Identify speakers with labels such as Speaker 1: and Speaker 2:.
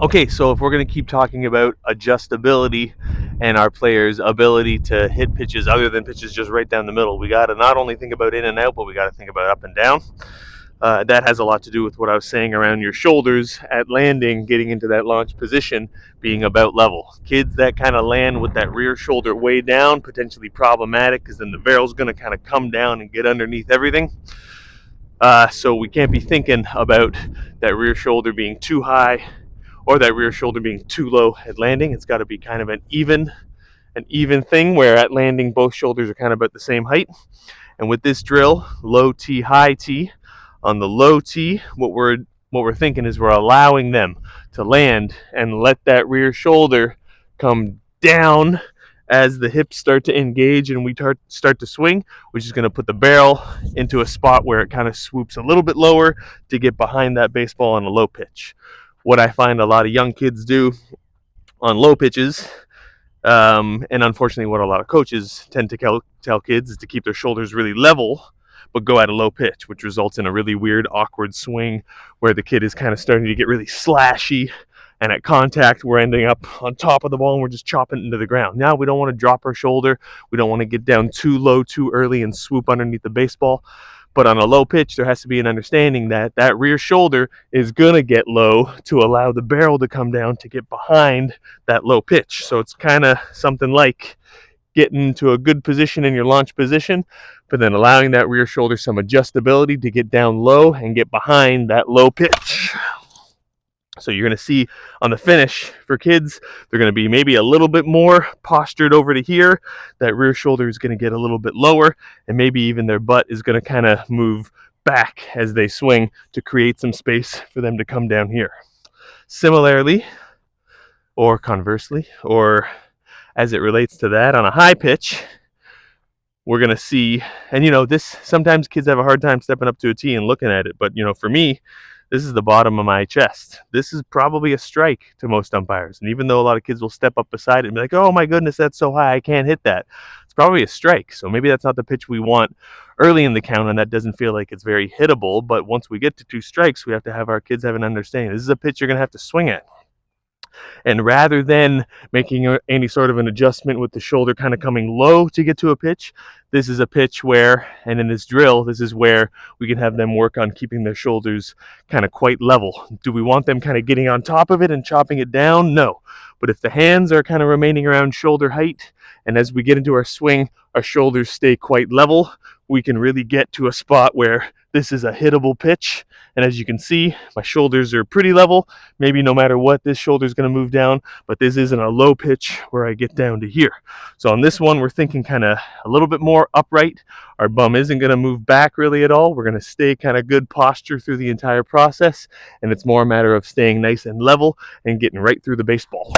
Speaker 1: Okay, so if we're going to keep talking about adjustability and our players' ability to hit pitches other than pitches just right down the middle, we got to not only think about in and out, but we got to think about up and down. That has a lot to do with what I was saying around your shoulders at landing, getting into that launch position, being about level. Kids that kind of land with that rear shoulder way down, potentially problematic, because then the barrel's going to kind of come down and get underneath everything. So we can't be thinking about that rear shoulder being too high or that rear shoulder being too low at landing. It's got to be kind of an even thing where at landing both shoulders are kind of about the same height. And with this drill, low T, high T, on the low T, what we're thinking is we're allowing them to land and let that rear shoulder come down as the hips start to engage and we start to swing, which is going to put the barrel into a spot where it kind of swoops a little bit lower to get behind that baseball on a low pitch. What I find a lot of young kids do on low pitches, and unfortunately what a lot of coaches tend to tell kids, is to keep their shoulders really level but go at a low pitch, which results in a really weird, awkward swing where the kid is kind of starting to get really slashy, and at contact we're ending up on top of the ball and we're just chopping it into the ground. Now we don't want to drop our shoulder, we don't want to get down too low too early and swoop underneath the baseball. But on a low pitch, there has to be an understanding that that rear shoulder is going to get low to allow the barrel to come down to get behind that low pitch. So it's kind of something like getting to a good position in your launch position, but then allowing that rear shoulder some adjustability to get down low and get behind that low pitch. So you're going to see on the finish for kids, they're going to be maybe a little bit more postured over to here. That rear shoulder is going to get a little bit lower, and maybe even their butt is going to kind of move back as they swing to create some space for them to come down here. Similarly, or conversely, or as it relates to that, on a high pitch, we're going to see, and this, sometimes kids have a hard time stepping up to a tee and looking at it, but for me, this is the bottom of my chest. This is probably a strike to most umpires. And even though a lot of kids will step up beside it and be like, oh my goodness, that's so high, I can't hit that. It's probably a strike. So maybe that's not the pitch we want early in the count, and that doesn't feel like it's very hittable. But once we get to 2 strikes, we have to have our kids have an understanding. This is a pitch you're going to have to swing at. And rather than making any sort of an adjustment with the shoulder kind of coming low to get to a pitch, this is a pitch where, and in this drill, this is where we can have them work on keeping their shoulders kind of quite level. Do we want them kind of getting on top of it and chopping it down? No. But if the hands are kind of remaining around shoulder height, and as we get into our swing, our shoulders stay quite level, we can really get to a spot where this is a hittable pitch. And as you can see, my shoulders are pretty level. Maybe no matter what, this shoulder is going to move down, but this isn't a low pitch where I get down to here. So on this one, we're thinking kind of a little bit more upright. Our bum isn't going to move back really at all. We're going to stay kind of good posture through the entire process. And it's more a matter of staying nice and level and getting right through the baseball.